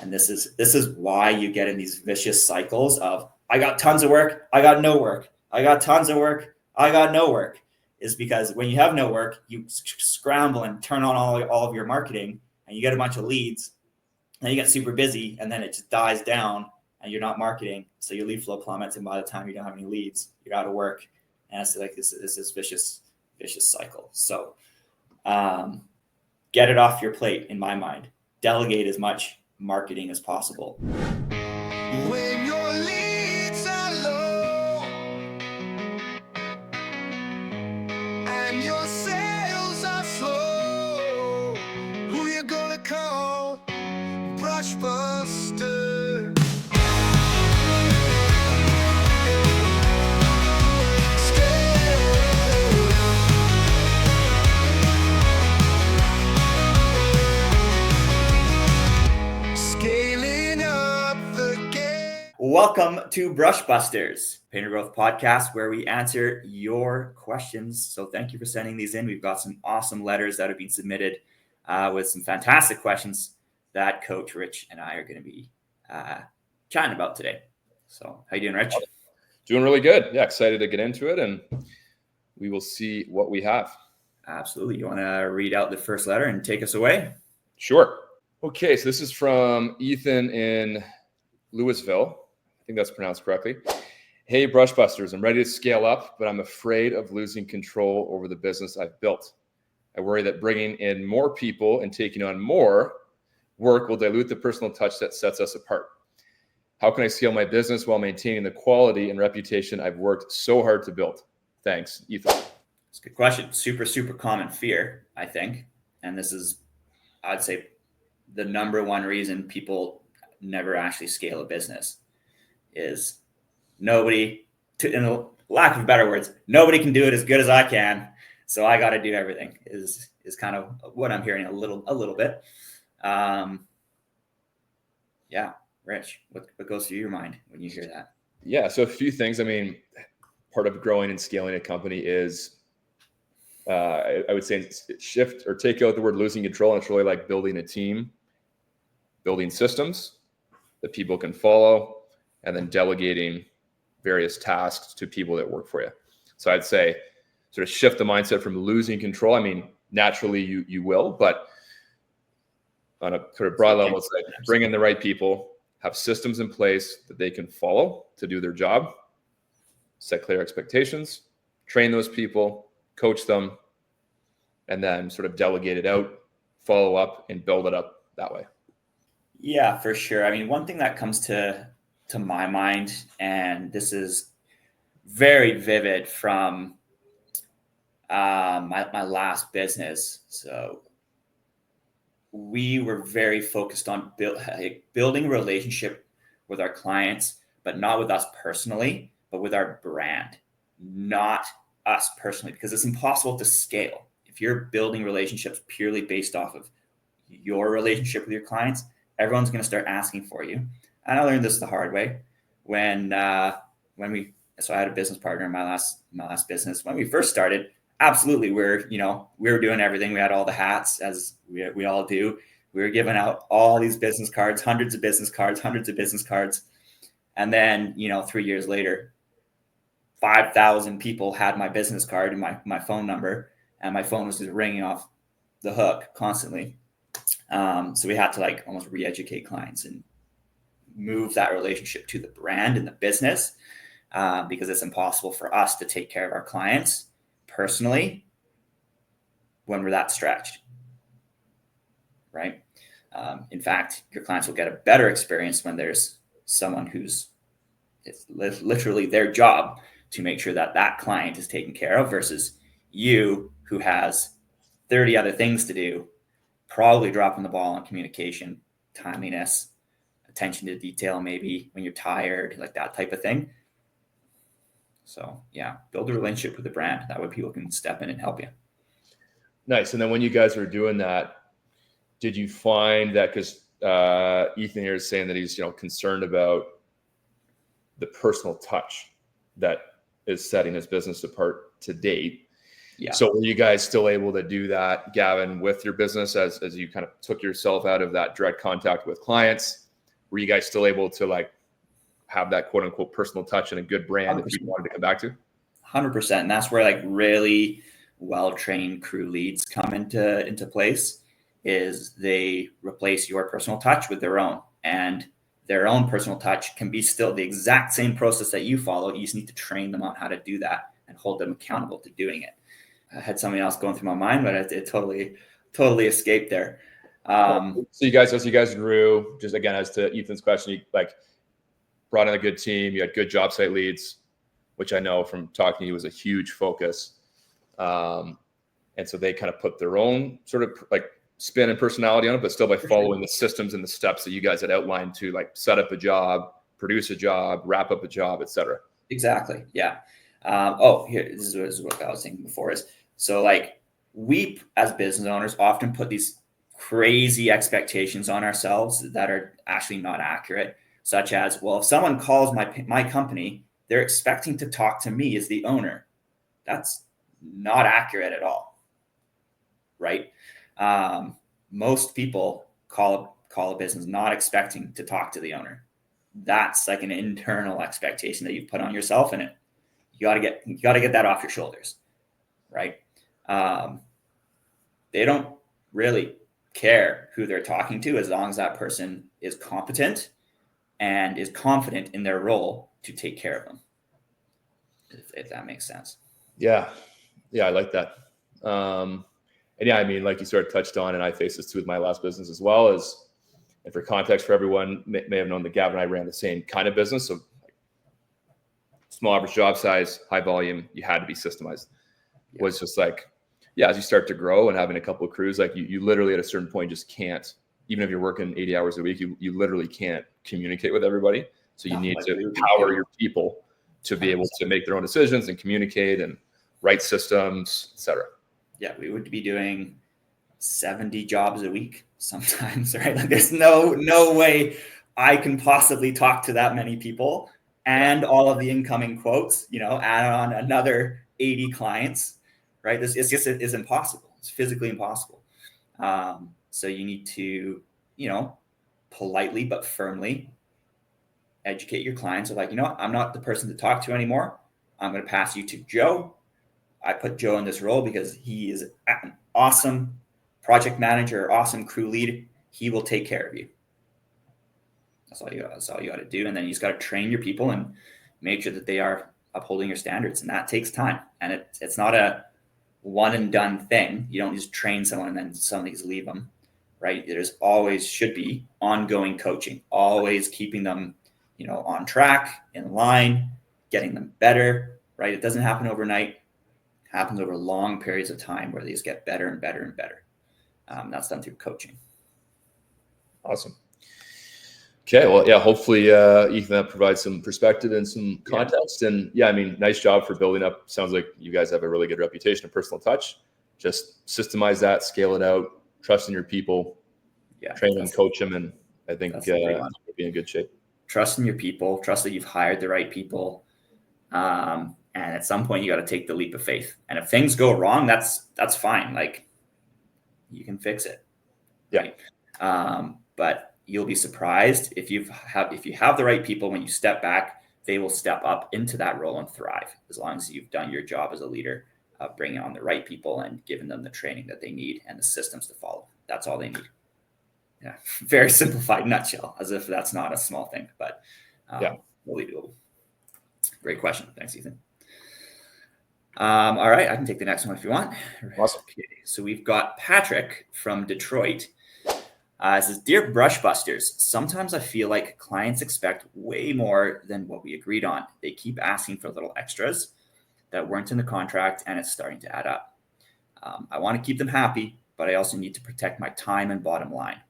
And this is why you get in these vicious cycles of, I got tons of work, I got no work. I got tons of work, I got no work. Is because when you have no work, you scramble and turn on all of your marketing, and you get a bunch of leads, and you get super busy, and then it just dies down, and you're not marketing, so your lead flow plummets, and by the time you don't have any leads, you're out of work, and it's like this vicious cycle. So get it off your plate. In my mind, delegate as much marketing as possible. When your leads are low and your sales are slow, who you gonna call? Brush Buster. Welcome to Brush Busters, Painter Growth Podcast, where we answer your questions. So thank you for sending these in. We've got some awesome letters that have been submitted with some fantastic questions that Coach Rich and I are going to be chatting about today. So how you doing, Rich? Doing really good. Yeah, excited to get into it, and we will see what we have. Absolutely. You want to read out the first letter and take us away? Sure. Okay, so this is from Ethan in Louisville. I think that's pronounced correctly. Hey, Brush Busters, I'm ready to scale up, but I'm afraid of losing control over the business I've built. I worry that bringing in more people and taking on more work will dilute the personal touch that sets us apart. How can I scale my business while maintaining the quality and reputation I've worked so hard to build? Thanks, Ethan. That's a good question. Super common fear, I think. And this is, I'd say, the number one reason people never actually scale a business is nobody, in lack of better words, nobody can do it as good as I can. So I got to do everything is kind of what I'm hearing a little bit. Yeah, Rich, what goes through your mind when you hear that? Yeah, so a few things. I mean, part of growing and scaling a company is, I would say, shift or take out the word losing control. And it's really like building a team, building systems that people can follow, and then delegating various tasks to people that work for you. So I'd say sort of shift the mindset from losing control. I mean, naturally you will, but on a sort of broad level, it's like bring in the right people, have systems in place that they can follow to do their job, set clear expectations, train those people, coach them, and then sort of delegate it out, follow up, and build it up that way. Yeah, for sure. I mean, one thing that comes to my mind, and this is very vivid from my last business. So we were very focused on building a relationship with our clients, but not with us personally, but with our brand, not us personally, because it's impossible to scale. If you're building relationships purely based off of your relationship with your clients, everyone's going to start asking for you. And I learned this the hard way so I had a business partner in my last business. When we first started, absolutely, we were doing everything. We had all the hats, as we all do. We were giving out all these business cards, hundreds of business cards. And then, 3 years later, 5,000 people had my business card and my phone number, and my phone was just ringing off the hook constantly. So we had to almost re-educate clients and move that relationship to the brand and the business, because it's impossible for us to take care of our clients personally when we're that stretched, right? In fact, your clients will get a better experience when there's someone it's literally their job to make sure that client is taken care of, versus you, who has 30 other things to do, probably dropping the ball on communication, timeliness, attention to detail, maybe when you're tired, like that type of thing. So yeah, build a relationship with the brand. That way people can step in and help you. Nice. And then when you guys were doing that, did you find that, because Ethan here is saying that he's concerned about the personal touch that is setting his business apart to date? Yeah. So were you guys still able to do that, Gavin, with your business as you kind of took yourself out of that direct contact with clients were you guys still able to like have that quote unquote personal touch and a good brand 100%. that people wanted to come back to? 100%. And that's where like really well-trained crew leads come into place, is they replace your personal touch with their own, and their own personal touch can be still the exact same process that you follow. You just need to train them on how to do that and hold them accountable to doing it. I had something else going through my mind, but it totally escaped there. So you guys, as you guys grew, just again, as to Ethan's question, you like brought in a good team, you had good job site leads, which I know from talking to you was a huge focus. And so they kind of put their own sort of like spin and personality on it, but still by following the systems and the steps that you guys had outlined to like set up a job, produce a job, wrap up a job, et cetera. Exactly. Yeah. Here, this is what I was thinking before is, so like we as business owners often put these crazy expectations on ourselves that are actually not accurate, such as, well, if someone calls my company, they're expecting to talk to me as the owner. That's not accurate at all, right? Most people call a business not expecting to talk to the owner. That's like an internal expectation that you put on yourself, and you got to get that off your shoulders, right? They don't really care who they're talking to as long as that person is competent and is confident in their role to take care of them, if that makes sense. Yeah, I like that. And yeah, I mean, like you sort of touched on, and I faced this too with my last business as well, as, and for context for everyone, may have known that Gavin and I ran the same kind of business. So small average job size, high volume, you had to be systemized. Yeah. Was just like, yeah, as you start to grow and having a couple of crews, like you literally at a certain point just can't, even if you're working 80 hours a week, you literally can't communicate with everybody. So you need to empower your people to be able to make their own decisions and communicate and write systems, et cetera. Yeah, we would be doing 70 jobs a week sometimes, right? Like there's no way I can possibly talk to that many people and all of the incoming quotes, add on another 80 clients, right? It's impossible. It's physically impossible. So you need to, politely but firmly educate your clients of like, I'm not the person to talk to anymore. I'm going to pass you to Joe. I put Joe in this role because he is an awesome project manager, awesome crew lead. He will take care of you. That's all you got to do. And then you just got to train your people and make sure that they are upholding your standards. And that takes time. And it's not a one and done thing. You don't just train someone and then suddenly just leave them, right? There's always should be ongoing coaching, always keeping them, on track, in line, getting them better, right? It doesn't happen overnight. It happens over long periods of time where they just get better and better and better. That's done through coaching. Awesome. Okay. Well, yeah, hopefully, Ethan, that provides some perspective and some context. Yeah. And yeah, I mean, nice job for building up. Sounds like you guys have a really good reputation of personal touch. Just systemize that, scale it out, trust in your people, train them, coach them. And I think you'll be in good shape. Trust in your people, trust that you've hired the right people. And at some point you got to take the leap of faith. And if things go wrong, that's fine. Like you can fix it. Yeah. Right? But you'll be surprised if you have the right people. When you step back, they will step up into that role and thrive, as long as you've done your job as a leader of bringing on the right people and giving them the training that they need and the systems to follow. That's all they need. Yeah, very simplified nutshell, as if that's not a small thing, but really doable. Great question. Thanks, Ethan. All right, I can take the next one if you want. Awesome. Okay, so we've got Patrick from Detroit. It says, "Dear Brushbusters, sometimes I feel like clients expect way more than what we agreed on. They keep asking for little extras that weren't in the contract, and it's starting to add up. I want to keep them happy, but I also need to protect my time and bottom line.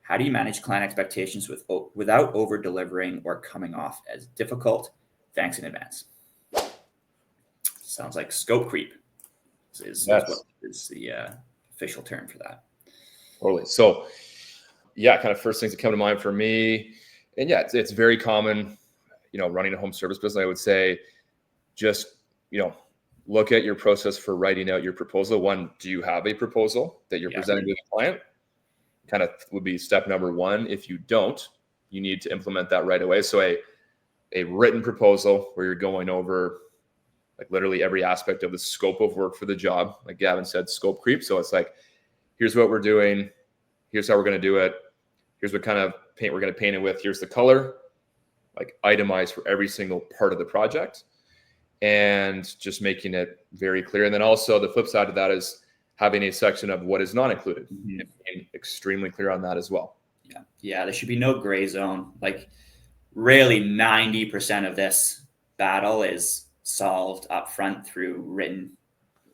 How do you manage client expectations without over-delivering or coming off as difficult? Thanks in advance." Sounds like scope creep is the official term for that. Totally. So, yeah, kind of first things that come to mind for me, and yeah, it's very common, running a home service business. I would say just, look at your process for writing out your proposal. One, do you have a proposal that you're presenting to the client? Kind of would be step number one. If you don't, you need to implement that right away. So a written proposal where you're going over like literally every aspect of the scope of work for the job. Like Gavin said, scope creep. So it's like, here's what we're doing. Here's how we're going to do it. Here's what kind of paint we're going to paint it with. Here's the color, like itemized for every single part of the project, and just making it very clear. And then also the flip side of that is having a section of what is not included, and being extremely clear on that as well. Yeah. There should be no gray zone. Like really 90% of this battle is solved up front through written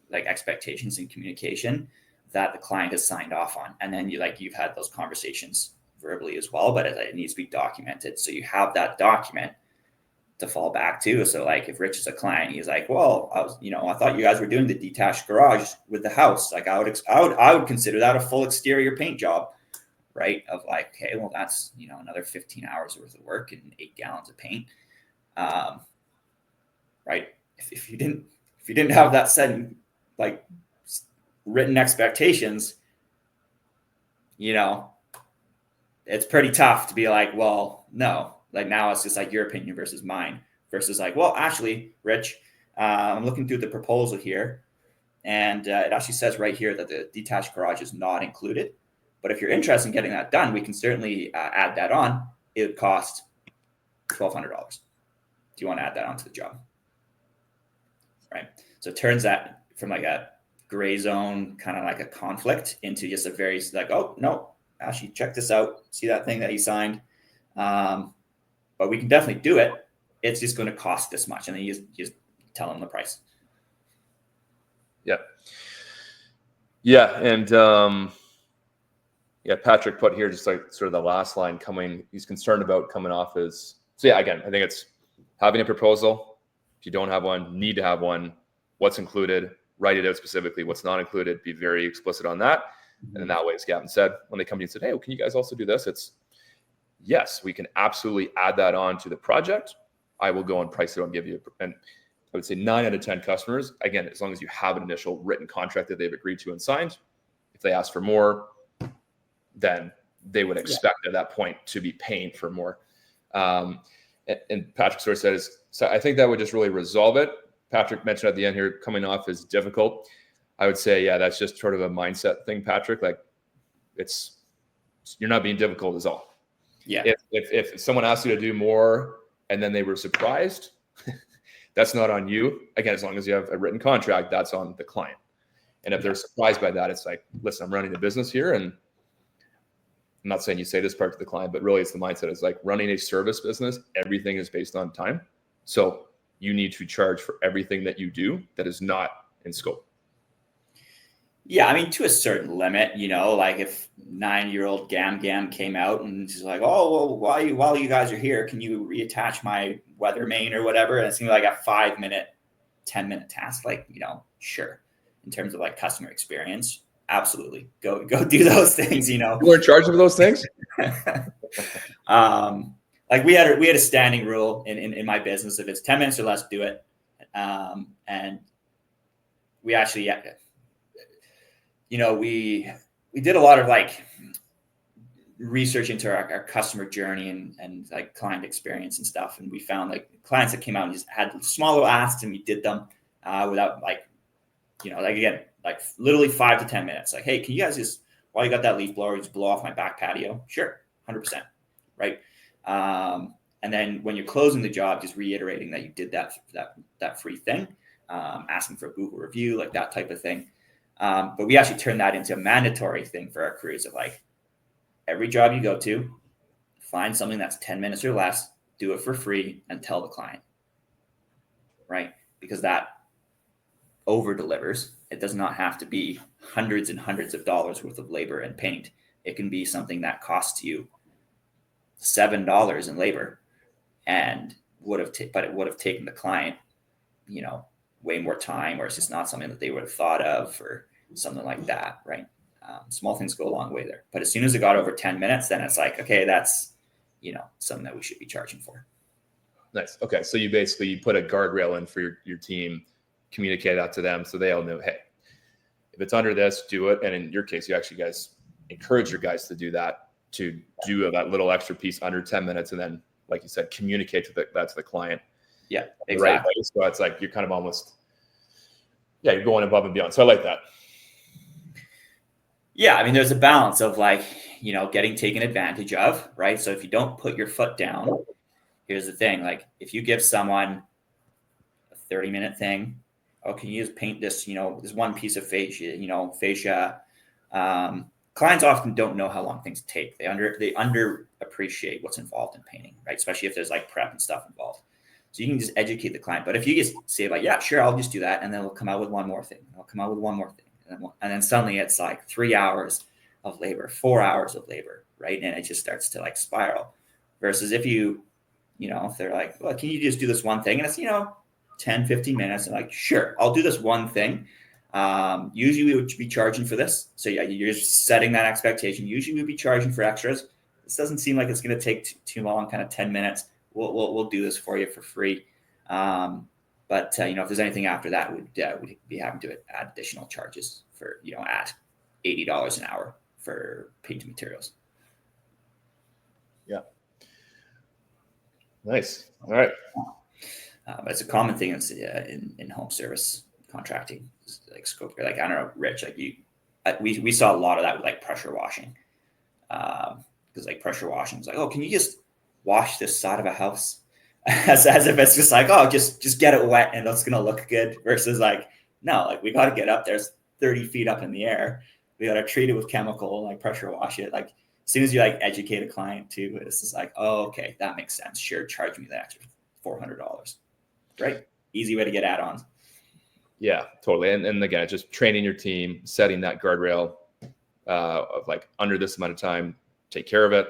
like expectations and communication that the client has signed off on. And then you've had those conversations verbally as well, but it needs to be documented. So you have that document to fall back to. So like if Rich is a client, he's like, well, I thought you guys were doing the detached garage with the house. Like I would consider that a full exterior paint job, right? Of like, okay, well that's, another 15 hours worth of work and 8 gallons of paint. Right. If you didn't have that set, like written expectations, it's pretty tough to be like, well, no, like now it's just like your opinion versus mine versus like, well, actually, Rich, I'm looking through the proposal here, and it actually says right here that the detached garage is not included. But if you're interested in getting that done, we can certainly add that on. It would cost $1,200. Do you want to add that onto the job? Right. So it turns that from like a gray zone, kind of like a conflict, into just a very like, oh no, actually check this out. See that thing that you signed? But we can definitely do it. It's just going to cost this much. And then you just tell them the price. Yeah. Yeah. And Patrick put here just like sort of the last line he's concerned about coming off as, so yeah, again, I think it's having a proposal. If you don't have one, need to have one. What's included, write it out specifically. What's not included, be very explicit on that. And in that way, as Gavin said, when they come to you and said, hey, well, can you guys also do this? It's yes, we can absolutely add that on to the project. I will go and price it and give you, and I would say 9 out of 10 customers, again, as long as you have an initial written contract that they've agreed to and signed, if they ask for more, then they would expect at that point to be paying for more. And Patrick sort of said, so I think that would just really resolve it. Patrick mentioned at the end here, coming off is difficult. I would say, yeah, that's just sort of a mindset thing, Patrick. Like you're not being difficult is all. Yeah. If someone asks you to do more and then they were surprised, that's not on you. Again, as long as you have a written contract, that's on the client. And if they're surprised by that, it's like, listen, I'm running a business here, and I'm not saying you say this part to the client, but really it's the mindset. It's like running a service business. Everything is based on time. So you need to charge for everything that you do that is not in scope. Yeah, I mean, to a certain limit, like if 9-year-old Gam came out and she's like, oh, well, while you guys are here, can you reattach my weather main or whatever? And it's gonna be like a 5-minute, 10-minute task. Like, sure. In terms of like customer experience, absolutely. Go do those things, You're in charge of those things? Like we had a standing rule in my business. If it's 10 minutes or less, do it. And we actually, we did a lot of like research into our customer journey and like client experience and stuff. And we found like clients that came out and just had smaller asks, and we did them without like, again, like literally 5 to 10 minutes. Like, hey, can you guys just, while you got that leaf blower, just blow off my back patio? Sure. 100%. Right. And then when you're closing the job, just reiterating that you did that free thing, asking for a Google review, like that type of thing. But we actually turned that into a mandatory thing for our crews of like, every job you go to, find something that's 10 minutes or less, do it for free, and tell the client. Right. Because that over delivers. It does not have to be hundreds and hundreds of dollars worth of labor and paint. It can be something that costs you $7 in labor, and it would have taken the client, way more time, or it's just not something that they would have thought of or something like that. Right. Small things go a long way there. But as soon as it got over 10 minutes, then it's like, okay, that's, something that we should be charging for. Nice. Okay. So you basically put a guardrail in for your team, communicate that to them so they all know, hey, if it's under this, do it. And in your case, you actually guys encourage your guys to do that to do that little extra piece under 10 minutes. And then, like you said, communicate that to the client. Yeah, exactly. Right way. So it's like, you're kind of almost, you're going above and beyond. So I like that. Yeah. I mean, there's a balance of like, getting taken advantage of, right? So if you don't put your foot down, here's the thing. Like if you give someone a 30-minute thing, oh, can you just paint this, this one piece of fascia, clients often don't know how long things take. They underappreciate what's involved in painting, right? Especially if there's like prep and stuff involved. So you can just educate the client. But if you just say like, yeah, sure, I'll just do that. And then we'll come out with one more thing. I'll come out with one more thing. And then suddenly it's like 3 hours of labor, 4 hours of labor, right? And it just starts to like spiral. Versus if if they're like, well, can you just do this one thing? And it's, 10, 15 minutes. And like, sure, I'll do this one thing. Usually we would be charging for this. So yeah, you're just setting that expectation. Usually we'd be charging for extras. This doesn't seem like it's going to take too long, kind of 10 minutes. We'll do this for you for free. But if there's anything after that, we'd be having to add additional charges for, at $80 an hour for paint materials. Yeah. Nice. All right. But it's a common thing in home service contracting, like scope. Like, I don't know, Rich, like we saw a lot of that with like pressure washing. Because like pressure washing is like, oh, can you just wash this side of a house? as if it's just like, oh, just get it wet and that's gonna look good. Versus like, no, like we got to get up there 30 feet up in the air. We got to treat it with chemical, like pressure wash it. Like as soon as you like educate a client too, it's just like, oh, okay, that makes sense. Sure, charge me the extra $400. Great, easy way to get add-ons. Yeah, totally. And again, just training your team, setting that guardrail of like under this amount of time, take care of it.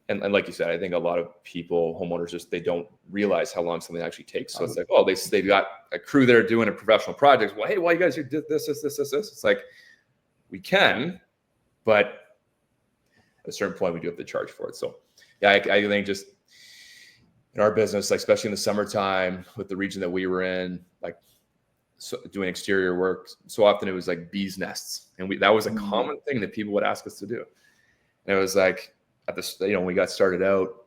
And like you said, I think a lot of people, homeowners, they don't realize how long something actually takes. So it's like, oh, they've got a crew there doing a professional project. Well, hey, why you guys did this? It's like, we can, but at a certain point we do have to charge for it. So yeah, I think just in our business, like especially in the summertime with the region that we were in, like doing exterior work, so often it was like bees nests. And that was a common thing that people would ask us to do. And it was like, at this, when we got started out,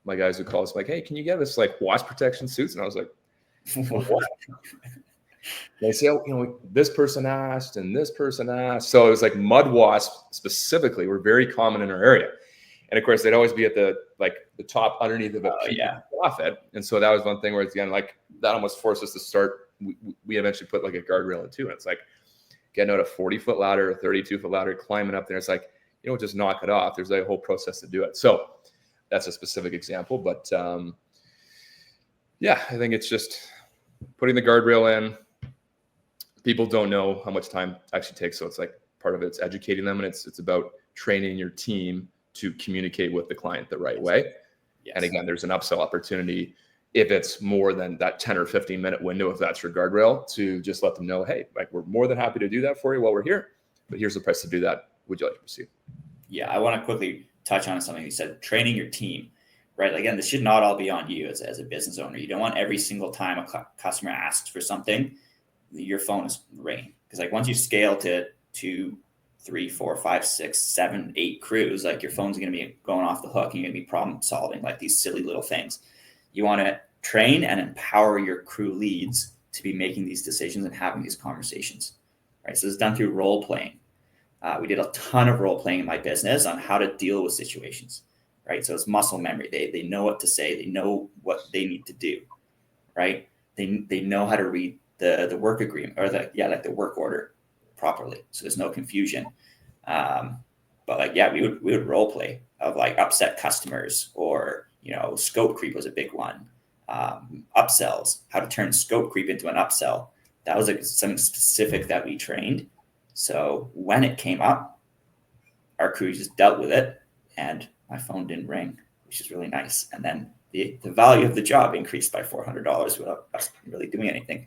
my guys would call us like, hey, can you get us like wasp protection suits? And I was like, what? They say, oh, this person asked and this person asked. So it was like mud wasps specifically were very common in our area. And of course, they'd always be at the top underneath of a profit. And so that was one thing where it's again, like that almost forced us to start. We eventually put like a guardrail in too. And it's like getting out a 40-foot ladder, a 32-foot ladder, climbing up there. It's like, just knock it off. There's a whole process to do it. So that's a specific example, but I think it's just putting the guardrail in. People don't know how much time it actually takes. So it's like part of it's educating them, and it's about training your team to communicate with the client the right way. Yes. And again, there's an upsell opportunity if it's more than that 10 or 15-minute window, if that's your guardrail, to just let them know, hey, like we're more than happy to do that for you while we're here, but here's the price to do that. Would you like to proceed? Yeah, I want to quickly touch on something you said, training your team, right? Again, this should not all be on you as a business owner. You don't want every single time a customer asks for something, your phone is ringing. Because like once you scale to 2, 3, 4, 5, 6, 7, 8 crews, like your phone's going to be going off the hook. You're going to be problem solving like these silly little things. You want to train and empower your crew leads to be making these decisions and having these conversations, right? So it's done through role playing. We did a ton of role playing in my business on how to deal with situations, right? So it's muscle memory. They know what to say. They know what they need to do, right? They know how to read the work agreement or the work order properly. So there's no confusion. But like, yeah, we would role play of like upset customers or, scope creep was a big one. Upsells, how to turn scope creep into an upsell. That was like something specific that we trained. So when it came up, our crew just dealt with it and my phone didn't ring, which is really nice. And then the value of the job increased by $400 without us really doing anything.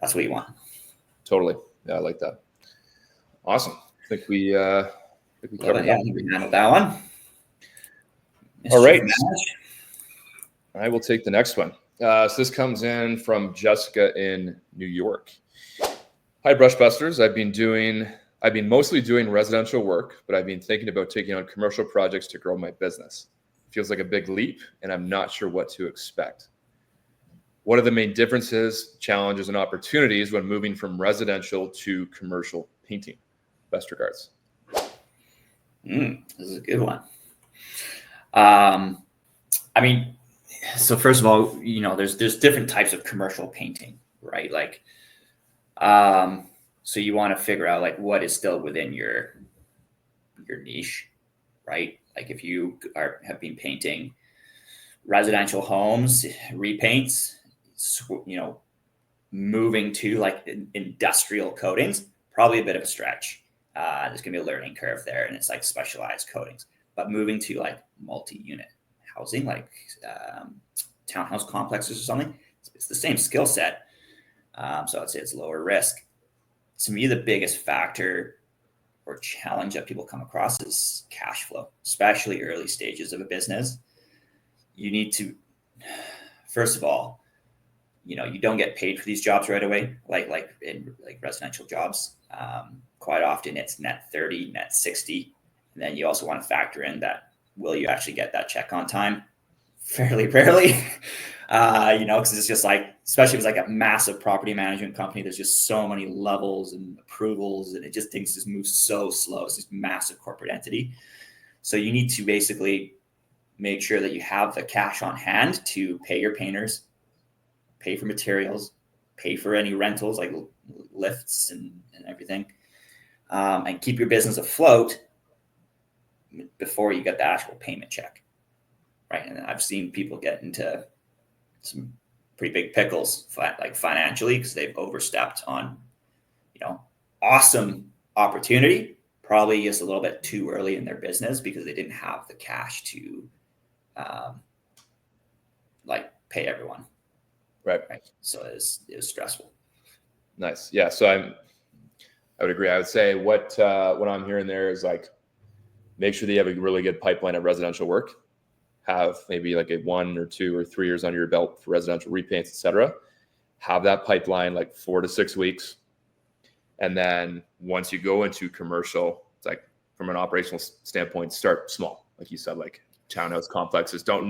That's what you want. Totally. Yeah, I like that. Awesome. I think we covered that. We handled that one. All right. I will take the next one. So this comes in from Jessica in New York. Hi, Brush Busters. I've been doing I've been mostly doing residential work, but I've been thinking about taking on commercial projects to grow my business. Feels like a big leap, and I'm not sure what to expect. What are the main differences, challenges, and opportunities when moving from residential to commercial painting? Best regards. This is a good one. I mean, so first of all, there's different types of commercial painting, right? Like, so you want to figure out like what is still within your niche, right? Like if you have been painting residential homes, repaints, moving to like industrial coatings, probably a bit of a stretch. There's gonna be a learning curve there, and it's like specialized coatings. But moving to like multi-unit housing, like townhouse complexes or something, it's the same skill set. So I'd say it's lower risk. To me, the biggest factor or challenge that people come across is cash flow, especially early stages of a business. You need to, first of all, you don't get paid for these jobs right away, like in like residential jobs. Quite often it's net 30, net 60. And then you also want to factor in that, will you actually get that check on time? Fairly rarely, because it's just like, especially if it's like a massive property management company, there's just so many levels and approvals, and things just move so slow. It's this massive corporate entity. So you need to basically make sure that you have the cash on hand to pay your painters, pay for materials, pay for any rentals like lifts and everything, and keep your business afloat before you get the actual payment check, right? And I've seen people get into some pretty big pickles, like financially, because they've overstepped on, awesome opportunity, probably just a little bit too early in their business because they didn't have the cash to, pay everyone. Right. So it was stressful. Nice. Yeah. So I would agree. I would say what I'm hearing there is like, make sure that you have a really good pipeline of residential work. Have maybe like a 1 or 2 or 3 years under your belt for residential repaints, etc. Have that pipeline like 4 to 6 weeks. And then once you go into commercial, it's like from an operational standpoint, start small. Like you said, like townhouse complexes, start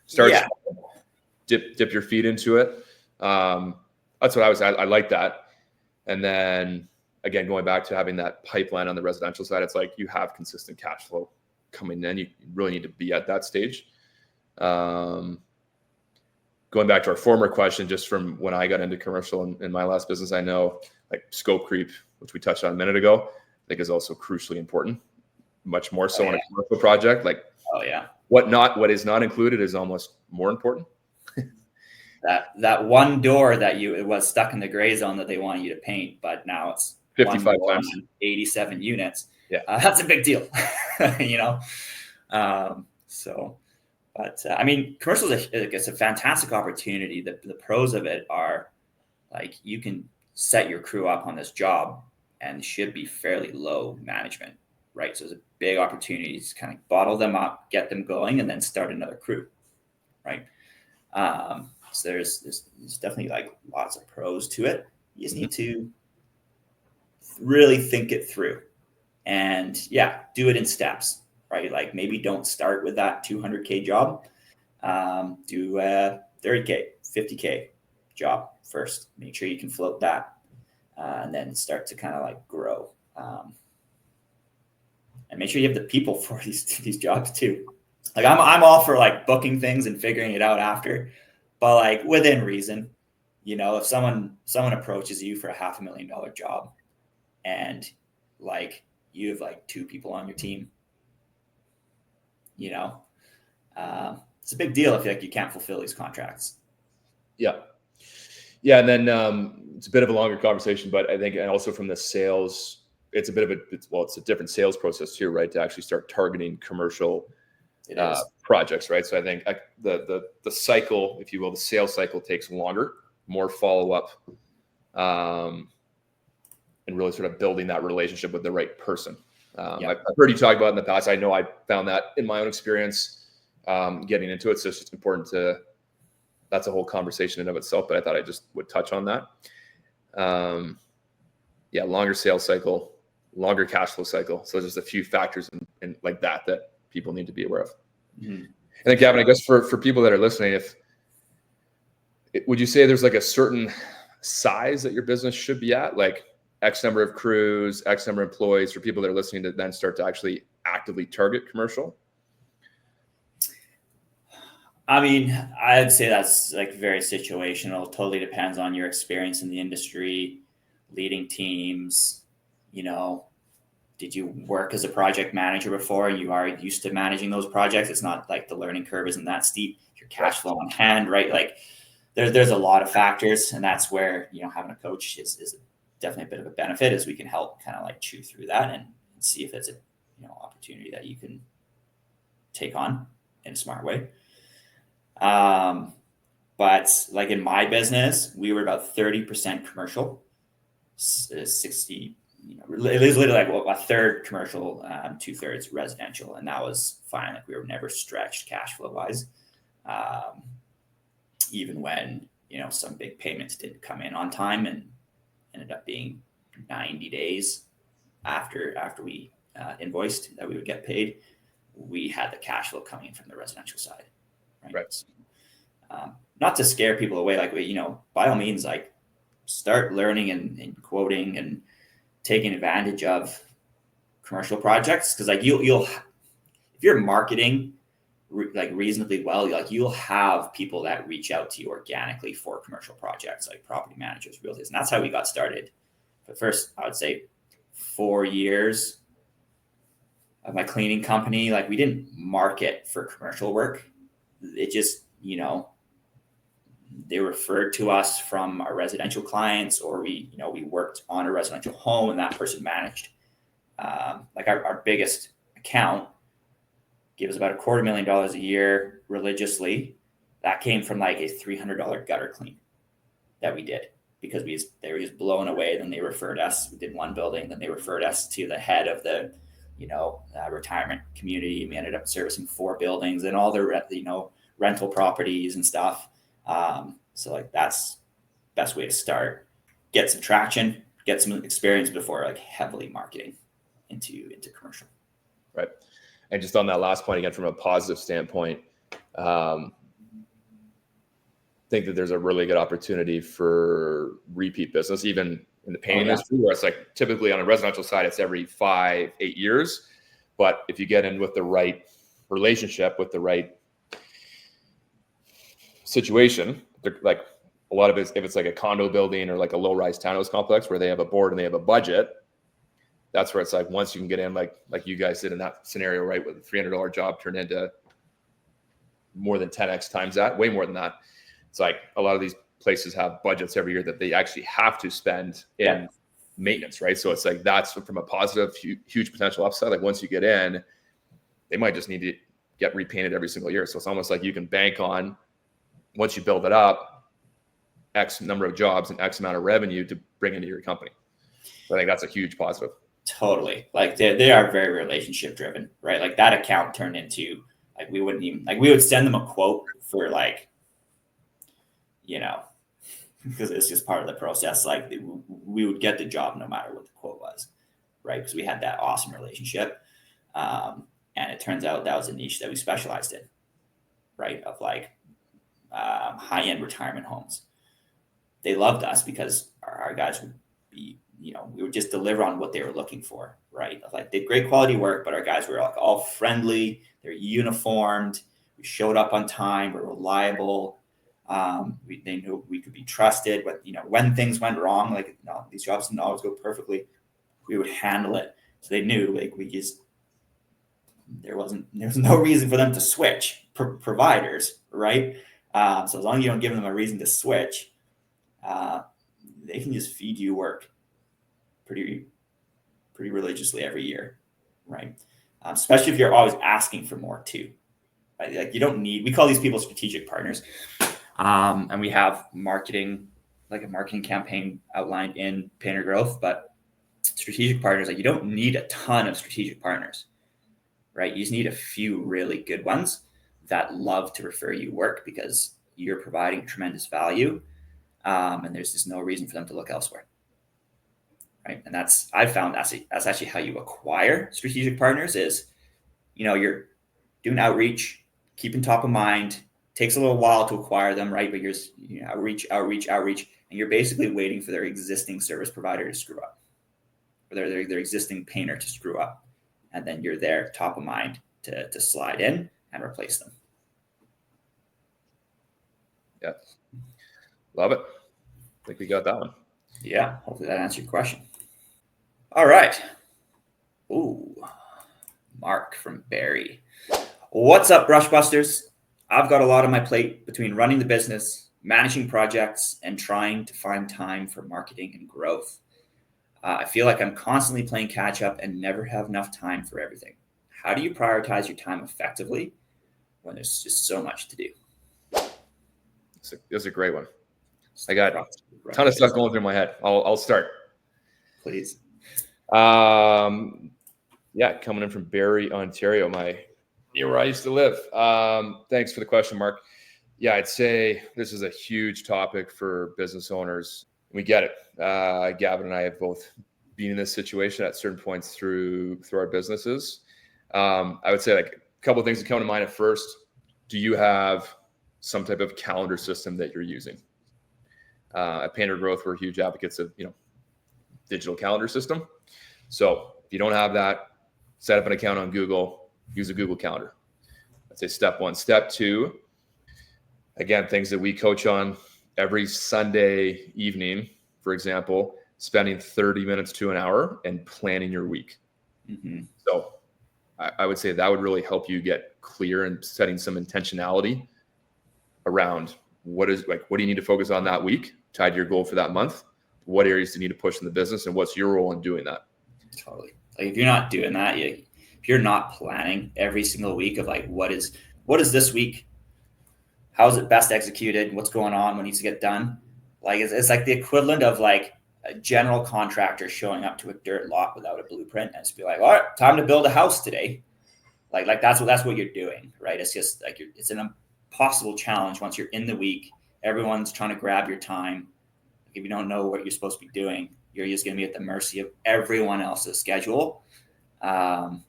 small, dip your feet into it. That's what I like that. And then again, going back to having that pipeline on the residential side, it's like you have consistent cash flow coming in. You really need to be at that stage. Going back to our former question, just from when I got into commercial in my last business, I know like scope creep, which we touched on a minute ago, I think is also crucially important, much more so on a commercial project. Like, what is not included is almost more important. that one door that it was stuck in the gray zone that they wanted you to paint, but now it's 55 times 87 units. Yeah, that's a big deal, But I mean, commercial it's a fantastic opportunity. The pros of it are like you can set your crew up on this job and should be fairly low management, right? So it's a big opportunity to kind of bottle them up, get them going, and then start another crew, right? So there's definitely like lots of pros to it. You just need to really think it through and do it in steps, right? Like maybe don't start with that 200K job. Do a 30K, 50K job first. Make sure you can float that, and then start to kind of like grow. And make sure you have the people for these jobs too. Like I'm all for like booking things and figuring it out after, but like within reason. If someone approaches you for a $500,000 job, and like you have like 2 people on your team, it's a big deal if like you can't fulfill these contracts. Yeah. And then it's a bit of a longer conversation, but I think, and also from the sales, it's a bit of it's a different sales process too, right? To actually start targeting commercial projects, right? So I think the cycle, if you will, the sales cycle takes longer, more follow up, and really sort of building that relationship with the right person. I've heard you talk about it in the past. I know I found that in my own experience getting into it. So it's just important that's a whole conversation in of itself, but I thought I just would touch on that. longer sales cycle, longer cash flow cycle. So there's just a few factors in like that people need to be aware of. Mm-hmm. And then Gavin, I guess for people that are listening, would you say there's like a certain size that your business should be at, like X number of crews, X number of employees, for people that are listening to then start to actually actively target commercial? I mean, I'd say that's like very situational. Totally depends on your experience in the industry, leading teams. You know, did you work as a project manager before and you are used to managing those projects? It's not like the learning curve isn't that steep. Your cash flow on hand, right? Like there's a lot of factors, and that's where, you know, having a coach is definitely a bit of a benefit, as we can help kind of like chew through that and see if it's a, you know, opportunity that you can take on in a smart way. But like in my business, we were about 30% commercial, 60, you know, it was literally like a third commercial, 2/3 residential. And that was fine. Like we were never stretched cash flow wise. Even when, you know, some big payments didn't come in on time and ended up being 90 days after we invoiced that we would get paid, we had the cash flow coming in from the residential side. Right. So, not to scare people away, like, you know, by all means, like start learning and quoting and taking advantage of commercial projects. Cause like you'll, if you're marketing like reasonably well, like you'll have people that reach out to you organically for commercial projects, like property managers, realtors. And that's how we got started. But first, I would say 4 years of my cleaning company, like we didn't market for commercial work. It just, you know, they referred to us from our residential clients, or we worked on a residential home and that person managed. Like our biggest account gave us about $250,000 a year religiously. That came from like a $300 gutter clean that we did because they were just blown away. Then they referred us. We did one building, then they referred us to the head of the, retirement community. We ended up servicing 4 buildings and all their, rental properties and stuff. So like that's best way to start. Get some traction, get some experience before like heavily marketing into commercial. Right. And just on that last point, again, from a positive standpoint, think that there's a really good opportunity for repeat business, even in the painting industry, where it's like typically on a residential side, it's every 5-8 years. But if you get in with the right relationship, with the right situation, like a lot of it, if it's like a condo building or like a low-rise townhouse complex where they have a board and they have a budget, that's where it's like once you can get in, like you guys did in that scenario, right, with a $300 job turned into more than 10x times that, way more than that. It's like a lot of these places have budgets every year that they actually have to spend in maintenance, right? So it's like that's from a positive, huge potential upside. Like once you get in, they might just need to get repainted every single year. So it's almost like you can bank on, once you build it up, X number of jobs and X amount of revenue to bring into your company. So I think that's a huge positive. Totally. Like they are very relationship driven, right? Like that account turned into like, we wouldn't even, like we would send them a quote for like, because it's just part of the process. Like we would get the job no matter what the quote was, right? Because we had that awesome relationship. And it turns out that was a niche that we specialized in, right? Of like high-end retirement homes. They loved us because our guys would be, we would just deliver on what they were looking for, right? Like did great quality work, but our guys were like all friendly, they're uniformed, we showed up on time, we're reliable. They knew we could be trusted, but when things went wrong, like these jobs didn't always go perfectly, we would handle it. So they knew like there was no reason for them to switch providers, right? So as long as you don't give them a reason to switch, they can just feed you work pretty religiously every year, right? Especially if you're always asking for more too. Right? Like we call these people strategic partners. And we have a marketing campaign outlined in Painter Growth, but strategic partners, like you don't need a ton of strategic partners, right? You just need a few really good ones that love to refer you work because you're providing tremendous value. And there's just no reason for them to look elsewhere. right? And I found that's actually how you acquire strategic partners is, you're doing outreach, keeping top of mind, takes a little while to acquire them, right? But you're outreach, and you're basically waiting for their existing service provider to screw up, or their existing painter to screw up. And then you're there top of mind to slide in and replace them. Yeah. Love it. I think we got that one. Yeah. Hopefully that answered your question. All right. Ooh, Mark from Barrie. What's up, Brushbusters? I've got a lot on my plate between running the business, managing projects, and trying to find time for marketing and growth. I feel like I'm constantly playing catch up and never have enough time for everything. How do you prioritize your time effectively when there's just so much to do? That's a great one. I got a ton of stuff going through my head. I'll start. Please. Yeah, coming in from Barrie, Ontario, near where I used to live. Thanks for the question, Mark. Yeah, I'd say this is a huge topic for business owners. We get it. Gavin and I have both been in this situation at certain points through our businesses. I would say like a couple of things that come to mind at first. Do you have some type of calendar system that you're using? At Painter Growth, we're huge advocates of, digital calendar system. So if you don't have that, set up an account on Google, use a Google Calendar. I'd say step one. Step two, again, things that we coach on every Sunday evening, for example, spending 30 minutes to an hour and planning your week. Mm-hmm. So I would say that would really help you get clear and setting some intentionality around what do you need to focus on that week, tied to your goal for that month, what areas do you need to push in the business, and what's your role in doing that? Totally. Like if you're not doing that, if you're not planning every single week of like, what is this week? How is it best executed? What's going on? What needs to get done? Like, it's like the equivalent of like a general contractor showing up to a dirt lot without a blueprint and just be like, all right, time to build a house today. Like that's what you're doing, right? It's just like, it's an impossible challenge once you're in the week. Everyone's trying to grab your time. If you don't know what you're supposed to be doing, you're just going to be at the mercy of everyone else's schedule. And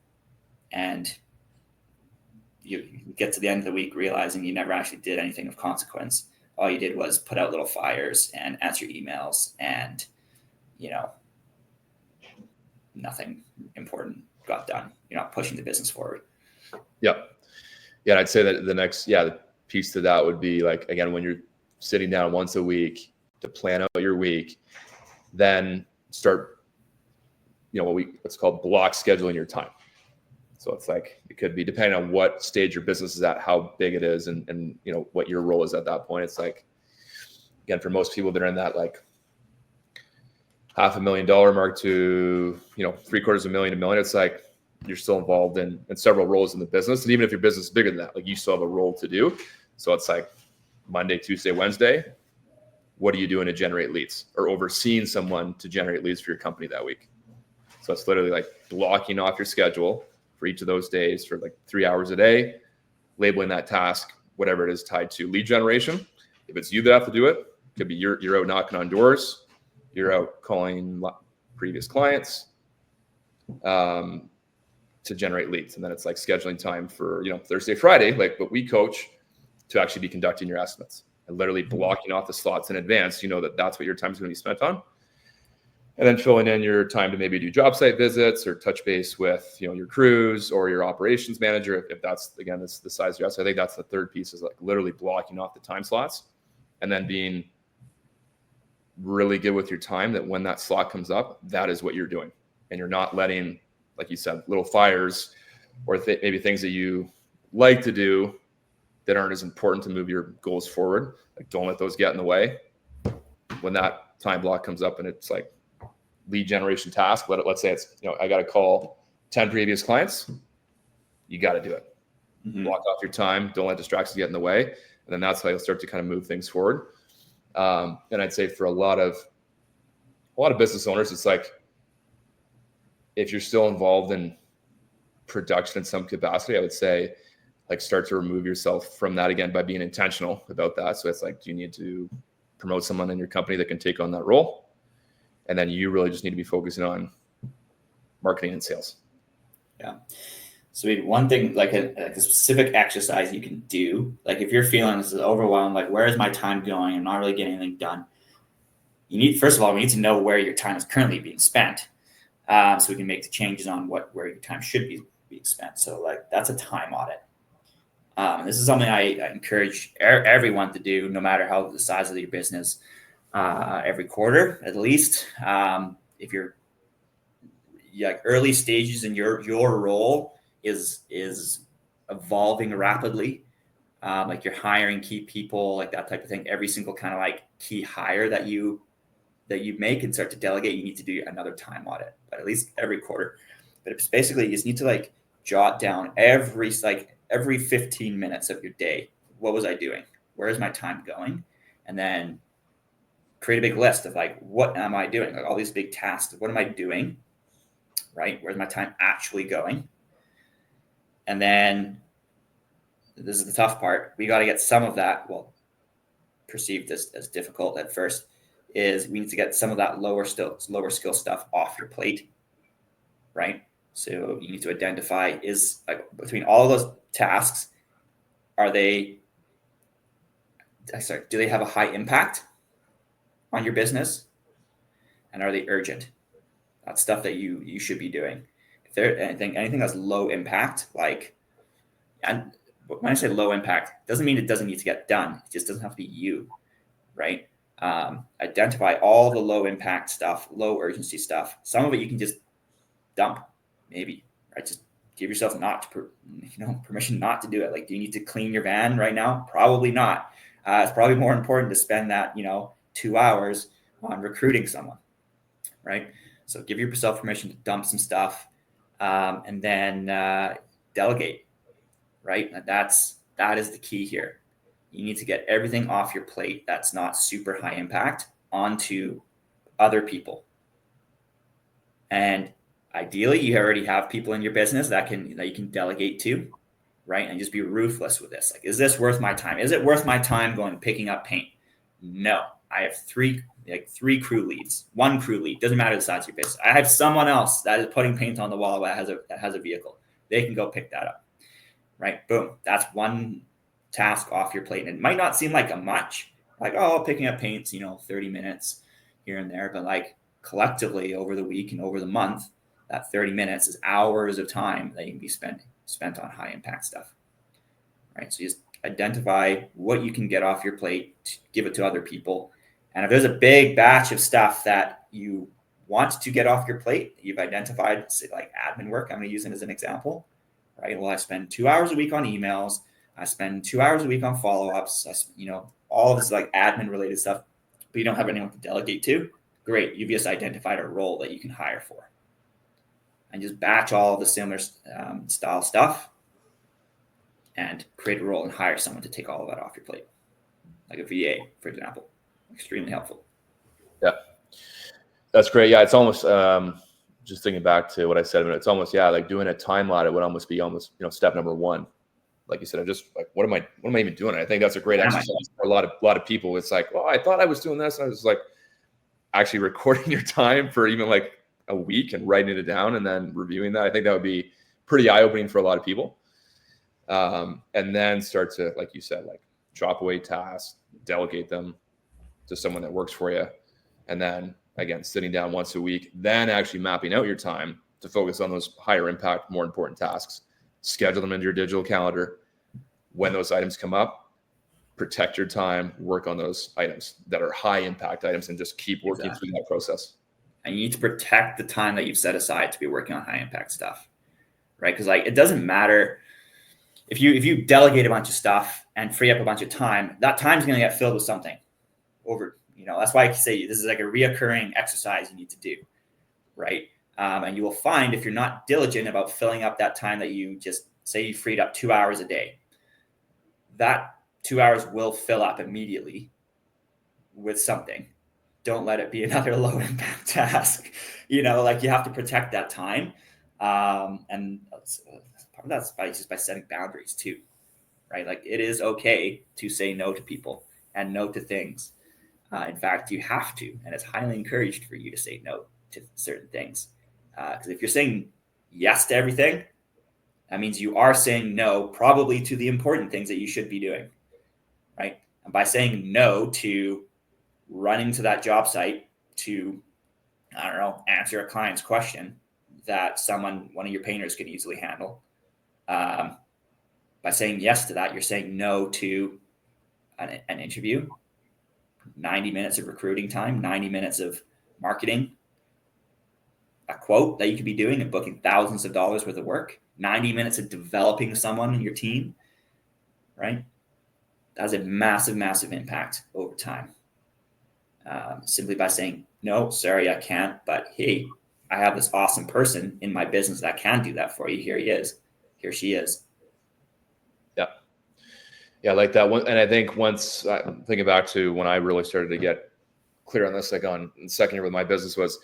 you get to the end of the week realizing you never actually did anything of consequence. All you did was put out little fires and answer emails, and nothing important got done. You're not pushing the business forward. Yeah. I'd say that the piece to that would be like, again, when you're sitting down once a week to plan out your week, then start, what's called block scheduling your time. So it's like, it could be depending on what stage your business is at, how big it is, and what your role is at that point. It's like, again, for most people that are in that like $500,000 mark to, $750,000 to $1 million, it's like you're still involved in several roles in the business. And even if your business is bigger than that, like you still have a role to do. So it's like Monday, Tuesday, Wednesday, what are you doing to generate leads, or overseeing someone to generate leads for your company that week? So it's literally like blocking off your schedule for each of those days for like 3 hours a day, labeling that task, whatever it is tied to lead generation. If it's you that have to do it, it could be you're out knocking on doors, you're out calling previous clients to generate leads. And then it's like scheduling time for, Thursday, Friday, like what we coach, to actually be conducting your estimates and literally blocking off the slots in advance. That's what your time is going to be spent on. And then filling in your time to maybe do job site visits or touch base with, your crews or your operations manager. If that's, again, that's the size of your house. I think that's the third piece, is like literally blocking off the time slots and then being really good with your time, that when that slot comes up, that is what you're doing. And you're not letting, like you said, little fires or maybe things that you like to do that aren't as important to move your goals forward. Like, don't let those get in the way. When that time block comes up and it's like lead generation task, let's say it's, I got to call 10 previous clients, you got to do it. Mm-hmm. Block off your time. Don't let distractions get in the way. And then that's how you'll start to kind of move things forward. And I'd say for a lot of business owners, it's like, if you're still involved in production in some capacity, I would say, like, start to remove yourself from that again by being intentional about that. So it's like, do you need to promote someone in your company that can take on that role? And then you really just need to be focusing on marketing and sales. Yeah. So one thing, like a specific exercise you can do, like if you're feeling this is overwhelmed, like where is my time going? I'm not really getting anything done. First of all, we need to know where your time is currently being spent, so we can make the changes on where your time should be being spent. So like that's a time audit. This is something I encourage everyone to do, no matter how the size of your business, every quarter at least. If you're like early stages in your role is evolving rapidly, like you're hiring key people, like that type of thing. Every single kind of like key hire that you make and start to delegate, you need to do another time audit, but at least every quarter. But it's basically you just need to like jot down every 15 minutes of your day. What was I doing? Where is my time going? And then create a big list of like, what am I doing? Like all these big tasks. What am I doing? Right? Where's my time actually going? And then this is the tough part. We got to get some of that, well, perceived as difficult at first, is we need to get some of that lower skill stuff off your plate, right? So you need to identify is like between all of those tasks, do they have a high impact on your business, and are they urgent? That's stuff that you should be doing. If there anything that's low impact, like, and when I say low impact, doesn't mean it doesn't need to get done. It just doesn't have to be you, right? Identify all the low impact stuff, low urgency stuff. Some of it you can just dump, maybe, right? Just give yourself permission not to do it. Like, do you need to clean your van right now? Probably not. It's probably more important to spend that 2 hours on recruiting someone, right? So give yourself permission to dump some stuff, and then delegate, right? That is the key here. You need to get everything off your plate that's not super high impact onto other people. And ideally, you already have people in your business that you can delegate to, right? And just be ruthless with this. Like, is this worth my time? Is it worth my time going picking up paint? No. I have three crew leads, one crew lead. Doesn't matter the size of your business. I have someone else that is putting paint on the wall that has a vehicle. They can go pick that up, right? Boom. That's one task off your plate. And it might not seem like a much, like, oh, picking up paints, 30 minutes here and there, but like collectively over the week and over the month, that 30 minutes is hours of time that you can be spent on high impact stuff, right? So you just identify what you can get off your plate, give it to other people. And if there's a big batch of stuff that you want to get off your plate, you've identified, say like admin work, I'm going to use it as an example, right? Well, I spend 2 hours a week on emails. I spend 2 hours a week on follow-ups. All of this like admin related stuff, but you don't have anyone to delegate to. Great. You've just identified a role that you can hire for, and just batch all of the similar style stuff and create a role and hire someone to take all of that off your plate. Like a VA, for example. Extremely helpful. Yeah, that's great. Yeah, it's almost just thinking back to what I said. It's almost like doing a time audit would almost be step number one. Like you said, I'm just like, what am I even doing? I think that's a great exercise for a lot of people. It's like, well, I thought I was doing this, and I was like, actually recording your time for even like a week and writing it down and then reviewing that. I think that would be pretty eye-opening for a lot of people. And then start to, like you said, like chop away tasks, delegate them to someone that works for you. And then again, sitting down once a week, then actually mapping out your time to focus on those higher impact, more important tasks. Schedule them into your digital calendar. When those items come up, protect your time, work on those items that are high impact items, and just keep working through that process. And you need to protect the time that you've set aside to be working on high impact stuff, right? Because like, it doesn't matter if you delegate a bunch of stuff and free up a bunch of time, that time's going to get filled with something over, that's why I say this is like a reoccurring exercise you need to do, right? And you will find if you're not diligent about filling up that time that you just say you freed up 2 hours a day, that 2 hours will fill up immediately with something. Don't let it be another low impact task. Like you have to protect that time. And part of that's by setting boundaries too, right? Like it is okay to say no to people and no to things. In fact, you have to, and it's highly encouraged for you to say no to certain things. Because if you're saying yes to everything, that means you are saying no probably to the important things that you should be doing, right? And by saying no to running to that job site to, I don't know, answer a client's question that one of your painters could easily handle. By saying yes to that, you're saying no to an interview, 90 minutes of recruiting time, 90 minutes of marketing, a quote that you could be doing and booking thousands of dollars worth of work, 90 minutes of developing someone in your team, right? That has a massive, massive impact over time. Simply by saying, no, sorry, I can't, but hey, I have this awesome person in my business that can do that for you. Here he is. Here she is. Yeah. Yeah, I like that one. And I think once I'm thinking back to when I really started to get clear on this, like on the second year with my business, was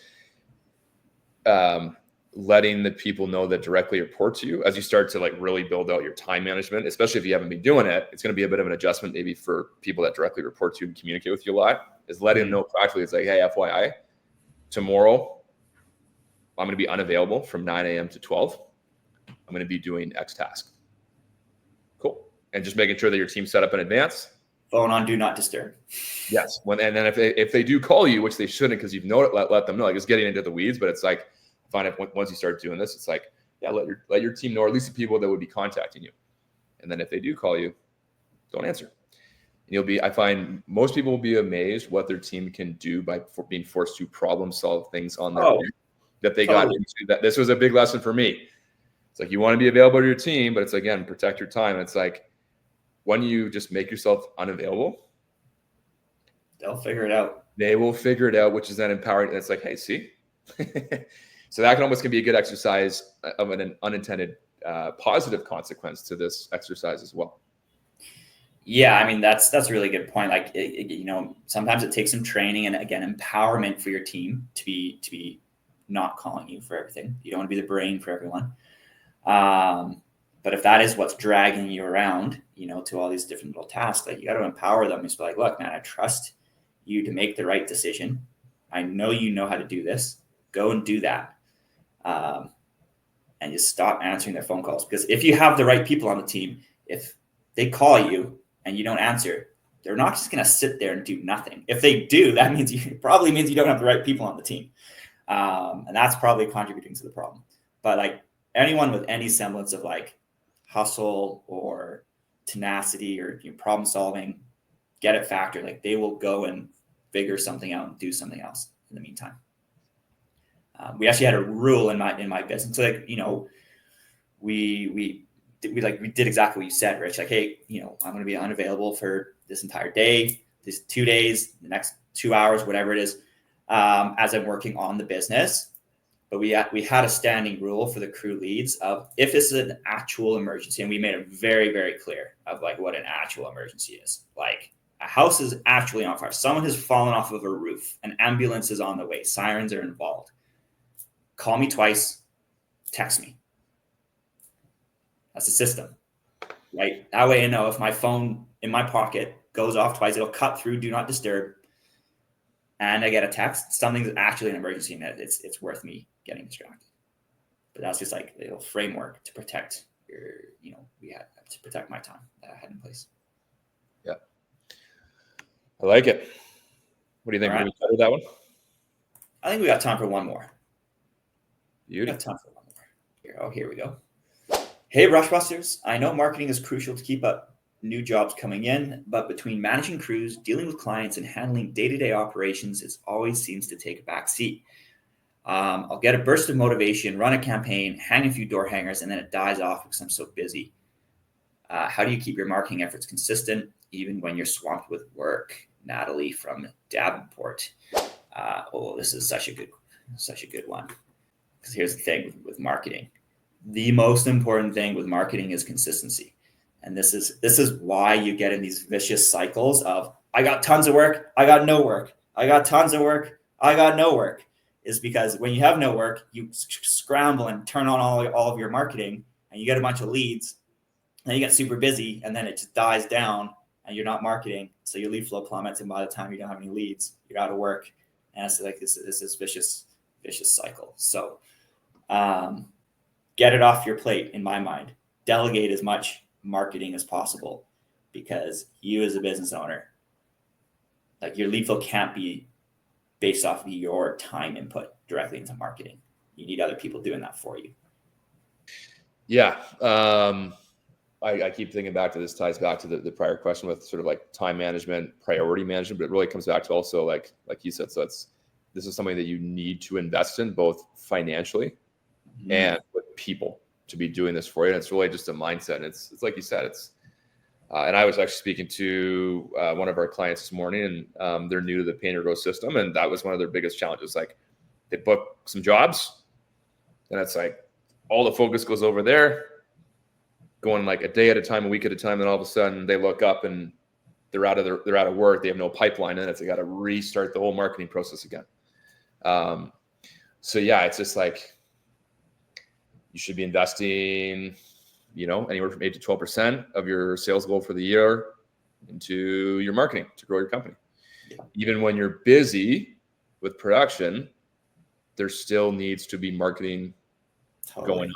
letting the people know that directly report to you as you start to like really build out your time management, especially if you haven't been doing it. It's going to be a bit of an adjustment maybe for people that directly report to you and communicate with you a lot, is letting them know practically. It's like, hey, FYI, tomorrow I'm going to be unavailable from 9 a.m. to 12. I'm going to be doing X task. Cool. And just making sure that your team's set up in advance. Phone on do not disturb. Yes. And then if they do call you, which they shouldn't, because you've known it, let them know. Like, it's getting into the weeds, but it's like, find if once you start doing this, it's like, yeah, let your team know, or at least the people that would be contacting you. And then if they do call you, don't answer. And I find most people will be amazed what their team can do for being forced to problem solve things on their own that they got into. That this was a big lesson for me. It's like, you want to be available to your team, but it's, again, protect your time. And it's like, when you just make yourself unavailable, they'll figure it out. They will figure it out, which is then empowering. And it's like, hey, see? So that can be a good exercise of an unintended positive consequence to this exercise as well. Yeah, I mean, that's a really good point. Like, sometimes it takes some training and, again, empowerment for your team to be not calling you for everything. You don't want to be the brain for everyone. But if that is what's dragging you around, to all these different little tasks, like, you got to empower them. Just be like, look, man, I trust you to make the right decision. I know you know how to do this. Go and do that. And just stop answering their phone calls. Because if you have the right people on the team, if they call you and you don't answer, they're not just going to sit there and do nothing. If they do, that means you don't have the right people on the team. And that's probably contributing to the problem. But like, anyone with any semblance of like hustle or tenacity or problem solving, get it factor, like, they will go and figure something out and do something else in the meantime. We actually had a rule in my business. So, like, we did exactly what you said, Rich. Like, hey, I'm going to be unavailable for this entire day, this 2 days, the next 2 hours, whatever it is, as I'm working on the business. But we had a standing rule for the crew leads of, if this is an actual emergency, and we made it very, very clear of like what an actual emergency is. Like, a house is actually on fire. Someone has fallen off of a roof. An ambulance is on the way. Sirens are involved. Call me twice. Text me. That's the system, right? That way I know if my phone in my pocket goes off twice, it'll cut through do not disturb, and I get a text, something's actually an emergency, and it's worth me getting distracted. But that's just like a little framework to protect to protect my time that I had in place. Yeah. I like it. What do you think? Right. Did we cover that one? I think we got time for one more. You got time for one more. Here we go. Hey, Rushbusters. I know marketing is crucial to keep up new jobs coming in, but between managing crews, dealing with clients, and handling day-to-day operations, it always seems to take a back seat. I'll get a burst of motivation, run a campaign, hang a few door hangers, and then it dies off because I'm so busy. How do you keep your marketing efforts consistent even when you're swamped with work? Natalie from Davenport. This is such a good one. Because here's the thing with marketing. The most important thing with marketing is consistency. And this is why you get in these vicious cycles of, I got tons of work, I got no work. I got tons of work, I got no work. Is because when you have no work, you scramble and turn on all of your marketing, and you get a bunch of leads, and you get super busy, and then it just dies down, and you're not marketing, so your lead flow plummets, and by the time you don't have any leads, you're out of work, and it's like this vicious cycle. So get it off your plate, in my mind. Delegate as much marketing as possible, because you as a business owner, like, your lead flow can't be based off of your time input directly into marketing. You need other people doing that for you. Yeah. I keep thinking back to this, ties back to the prior question with sort of like time management, priority management, but it really comes back to also like you said, so this is something that you need to invest in, both financially and with people, to be doing this for you. And it's really just a mindset. And it's like you said, and I was actually speaking to one of our clients this morning, and they're new to the Pay and Grow system. And that was one of their biggest challenges. Like, they book some jobs, and it's like all the focus goes over there, going like a day at a time, a week at a time. Then all of a sudden they look up and they're out of work. They have no pipeline, and they got to restart the whole marketing process again. So yeah, it's just like, you should be investing, anywhere from 8 to 12% of your sales goal for the year into your marketing to grow your company. Yeah. Even when you're busy with production, there still needs to be marketing going on.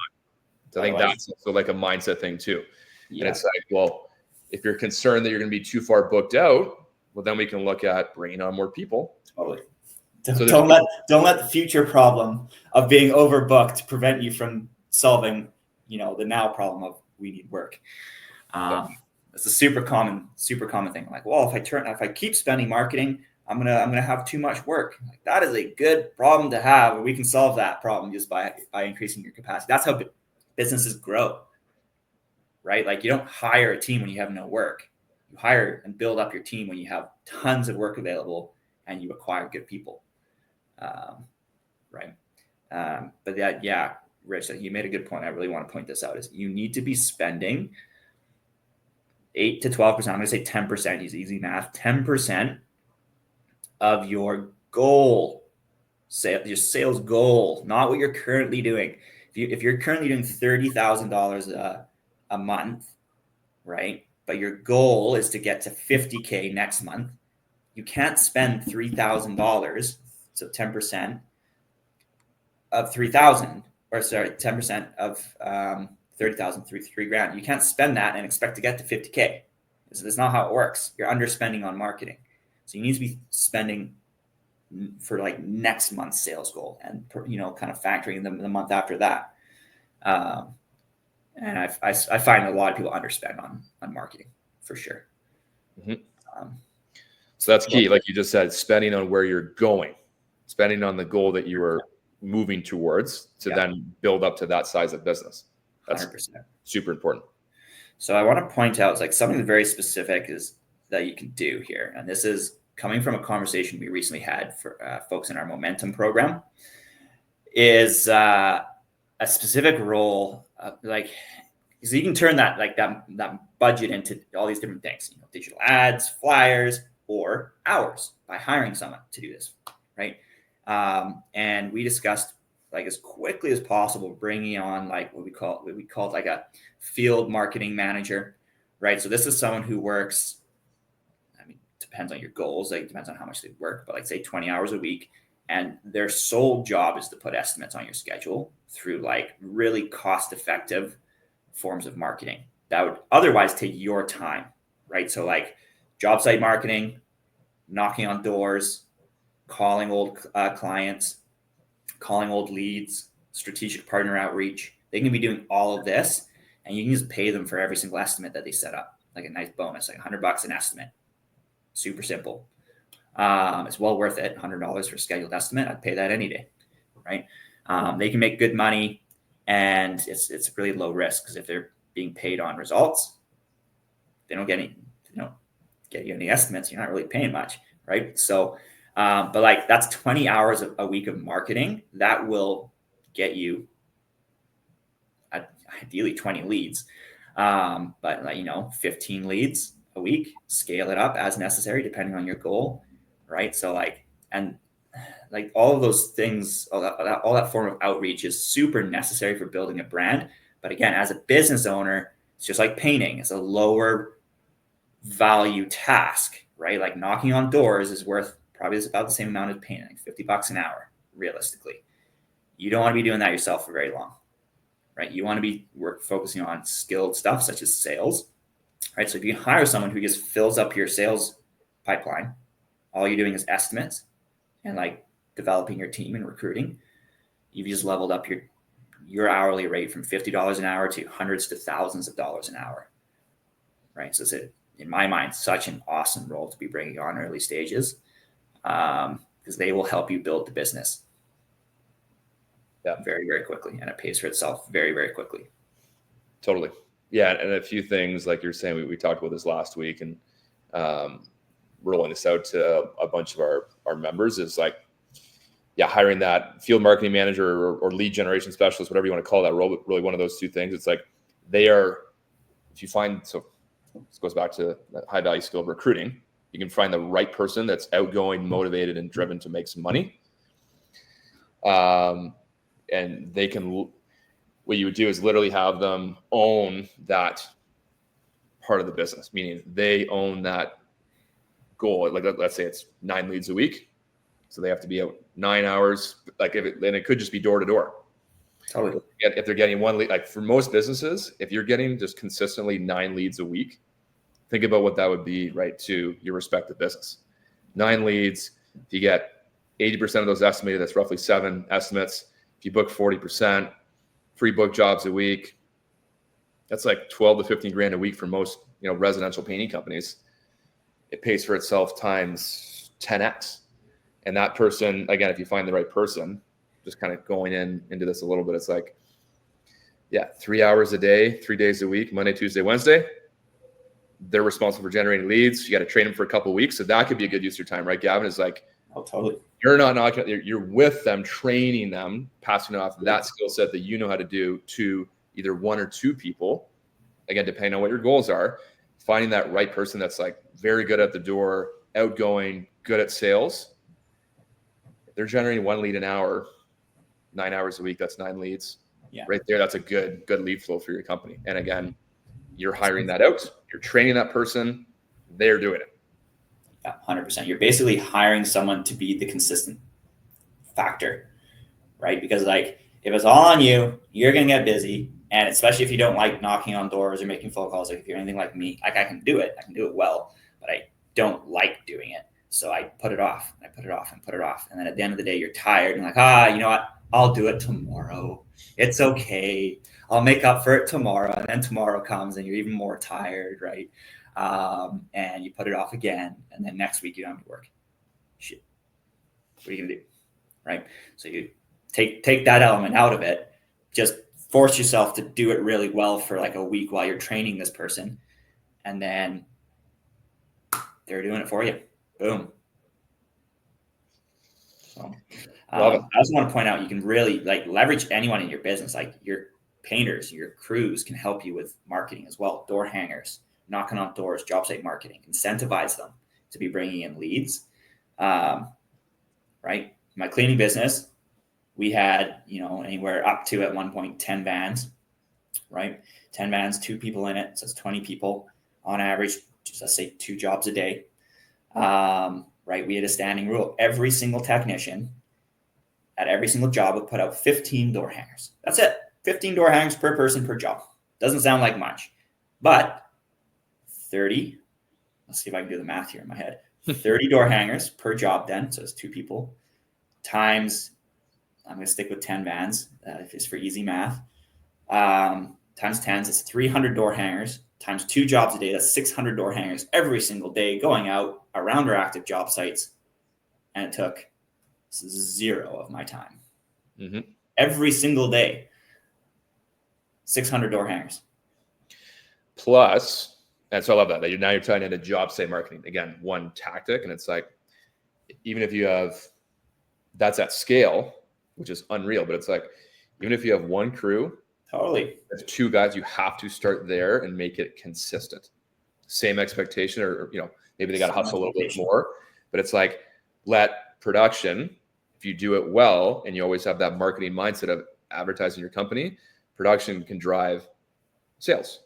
So I think that's also like a mindset thing too. Yeah. And it's like, well, if you're concerned that you're going to be too far booked out, well, then we can look at bringing on more people. Totally. Don't let the future problem of being overbooked prevent you from solving, the now problem of we need work. It's a super common thing. Like, well, if I keep spending marketing, I'm gonna have too much work. Like, that is a good problem to have, and we can solve that problem just by increasing your capacity. That's how businesses grow, right? Like, you don't hire a team when you have no work. You hire and build up your team when you have tons of work available and you acquire good people. Right. But that, yeah, Rich, you made a good point. I really want to point this out, is you need to be spending 8 to 12%. I'm going to say 10%, use easy math, 10% of your goal, your sales goal, not what you're currently doing. If you're currently doing $30,000 a month, right? But your goal is to get to 50K next month, you can't spend $3,000. So 10% of 3,000, or sorry, 10% of 30,000, $3,000. You can't spend that and expect to get to 50K. That's not how it works. You're underspending on marketing. So you need to be spending for like next month's sales goal, and kind of factoring the month after that. And I find a lot of people underspend on marketing for sure. Mm-hmm. So that's key. Like you just said, spending on where you're going, spending on the goal that you are moving towards to then build up to that size of business. That's 100%. Super important. So I want to point out, like, something very specific is that you can do here. And this is coming from a conversation we recently had for folks in our Momentum program, is a specific role, so you can turn that budget into all these different things, digital ads, flyers, or hours, by hiring someone to do this, right? And we discussed, like, as quickly as possible, bringing on what we call like a field marketing manager, right? So this is someone who works, depends on your goals, depends on how much they work, but say 20 hours a week. And their sole job is to put estimates on your schedule through really cost-effective forms of marketing that would otherwise take your time, right? So job site marketing, knocking on doors, calling old clients, calling old leads, strategic partner outreach. They can be doing all of this, and you can just pay them for every single estimate that they set up, like a nice bonus, like $100 an estimate. Super simple. It's well worth it. $100 for a scheduled estimate. I'd pay that any day, right? They can make good money, and it's really low risk, because if they're being paid on results, they don't get you any estimates. You're not really paying much, right? So, but that's 20 hours a week of marketing that will get you ideally 20 leads, but 15 leads a week. Scale it up as necessary depending on your goal, right? So all of those things, all that form of outreach is super necessary for building a brand. But again, as a business owner, it's just like painting. It's a lower value task, right? Like knocking on doors is worth probably about the same amount of paying, like $50 an hour, realistically. You don't want to be doing that yourself for very long, right? You want to be focusing on skilled stuff such as sales, right? So if you hire someone who just fills up your sales pipeline, all you're doing is estimates and like developing your team and recruiting, you've just leveled up your hourly rate from $50 an hour to hundreds to thousands of dollars an hour, right? So it's in my mind, such an awesome role to be bringing on early stages, because they will help you build the business very, very quickly, and it pays for itself very, very quickly. Totally. Yeah. And a few things like you're saying, we talked about this last week, and rolling this out to a bunch of our members is like, hiring that field marketing manager or lead generation specialist, whatever you want to call that role, but really one of those two things. It's like if you find, so this goes back to that high value skill of recruiting, you can find the right person that's outgoing, motivated, and driven to make some money. And they can, what you would do is literally have them own that part of the business, meaning they own that goal. Like let's say it's 9 leads a week. So they have to be out 9 hours. Like and it could just be door to door. Totally. If they're getting one lead, like for most businesses, if you're getting just consistently 9 leads a week, think about what that would be, right, to your respective business. 9 leads, if you get 80% of those estimated, that's roughly 7 estimates. If you book 40%, free book jobs a week, that's like 12 to 15 grand a week for most, residential painting companies. It pays for itself times 10x. And that person, again, if you find the right person, just kind of going into this a little bit, it's like, 3 hours a day, 3 days a week, Monday, Tuesday, Wednesday. They're responsible for generating leads. You got to train them for a couple of weeks. So that could be a good use of your time, right, Gavin? Is like, oh, totally. You're with them, training them, passing off that skill set that you know how to do to either 1 or 2 people. Again, depending on what your goals are, finding that right person that's like very good at the door, outgoing, good at sales. If they're generating 1 lead an hour, 9 hours a week, that's 9 leads. Yeah. Right there, that's a good lead flow for your company. And again, you're hiring that out, you're training that person, they're doing it. Yeah, 100%. You're basically hiring someone to be the consistent factor, right? Because like if it's all on you, you're gonna get busy, and especially if you don't like knocking on doors or making phone calls. Like if you're anything like me, like I can do it well, but I don't like doing it, so I put it off. And I put it off and put it off, and then at the end of the day, you're tired and like, you know what? I'll do it tomorrow. It's okay. I'll make up for it tomorrow, and then tomorrow comes and you're even more tired, right? And you put it off again, and then next week you don't have to work. Shit, what are you gonna do, right? So you take that element out of it. Just force yourself to do it really well for like a week while you're training this person, and then they're doing it for you. Boom. So I also want to point out, you can really like leverage anyone in your business, like your painters, your crews can help you with marketing as well. Door hangers, knocking on doors, job site marketing, incentivize them to be bringing in leads. Right. My cleaning business, we had, anywhere up to at one point 10 vans, right? 10 vans, 2 people in it. So it's 20 people on average, just let's say 2 jobs a day. Right. We had a standing rule. Every single technician at every single job would put out 15 door hangers. That's it. 15 door hangers per person per job. Doesn't sound like much, but 30, let's see if I can do the math here in my head. 30 door hangers per job then. So it's 2 people times, I'm going to stick with 10 vans. Just for easy math. Times 10 is 300 door hangers times 2 jobs a day. That's 600 door hangers every single day going out around our active job sites. And it took 0 of my time. Mm-hmm. Every single day. 600 door hangers. Plus, and so I love that now you're tying into job site marketing. Again, one tactic, and it's like, even if you have, that's at scale, which is unreal, but it's like, even if you have 1 crew, totally, that's 2 guys, you have to start there and make it consistent. Same expectation, or maybe they got to hustle a little bit more, but it's like, let production, if you do it well, and you always have that marketing mindset of advertising your company, production can drive sales.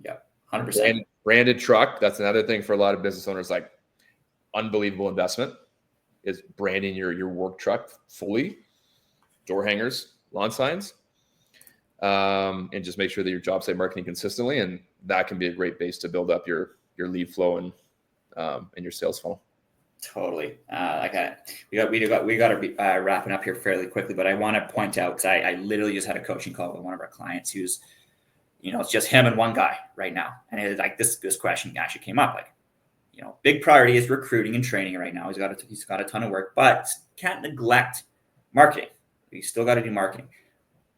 Yeah, 100%. Branded truck. That's another thing for a lot of business owners, like unbelievable investment is branding your work truck fully, door hangers, lawn signs, and just make sure that your job site marketing consistently. And that can be a great base to build up your lead flow and your sales funnel. Totally. We got to be wrapping up here fairly quickly, but I want to point out, because I literally just had a coaching call with one of our clients who's, it's just him and one guy right now. And it was like this question actually came up, like, big priority is recruiting and training right now. He's got a ton of work, but can't neglect marketing. You still got to do marketing.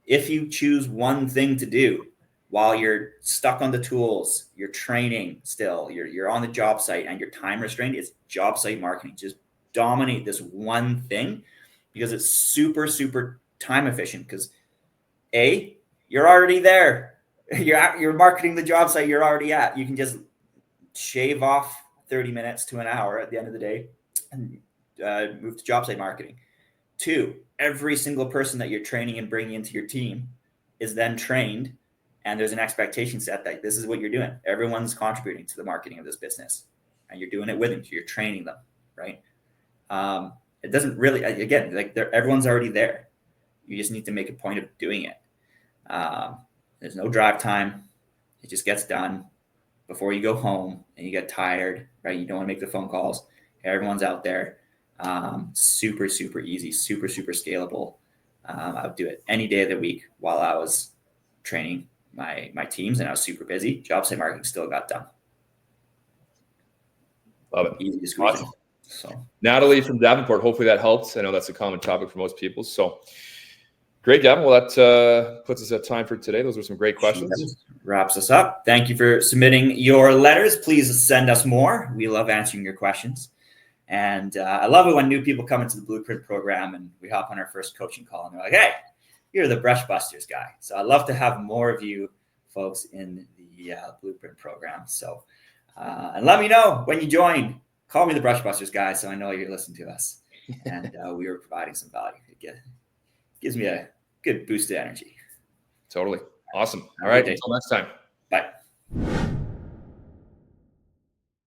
If you choose one thing to do while you're stuck on the tools, you're training still, you're on the job site and you're time restrained, it's job site marketing. Just dominate this one thing because it's super, super time efficient. Because you're already there. You're marketing the job site you're already at. You can just shave off 30 minutes to an hour at the end of the day and move to job site marketing. 2, every single person that you're training and bringing into your team is then trained, and there's an expectation set that this is what you're doing. Everyone's contributing to the marketing of this business, and you're doing it with them. So you're training them, right? It doesn't really, again, like everyone's already there. You just need to make a point of doing it. There's no drive time. It just gets done before you go home and you get tired, right? You don't want to make the phone calls. Everyone's out there. Super, super easy, super, super scalable. I would do it any day of the week while I was training my teams and I was super busy. Job site marketing still got done. Love it. Easy to squeeze awesome. in. So Natalie from Davenport, hopefully that helps. I know that's a common topic for most people. So great, Gavin. Well, that puts us at time for today. Those were some great questions. Wraps us up. Thank you for submitting your letters. Please send us more. We love answering your questions. And I love it when new people come into the Blueprint program and we hop on our first coaching call and they're like, hey, you're the Brush Busters guy. So I'd love to have more of you folks in the Blueprint program. So, and let me know when you join. Call me the Brush Busters guy so I know you're listening to us. And we are providing some value. It gives me a good boost of energy. Totally. Awesome. All right. Until next time. Bye.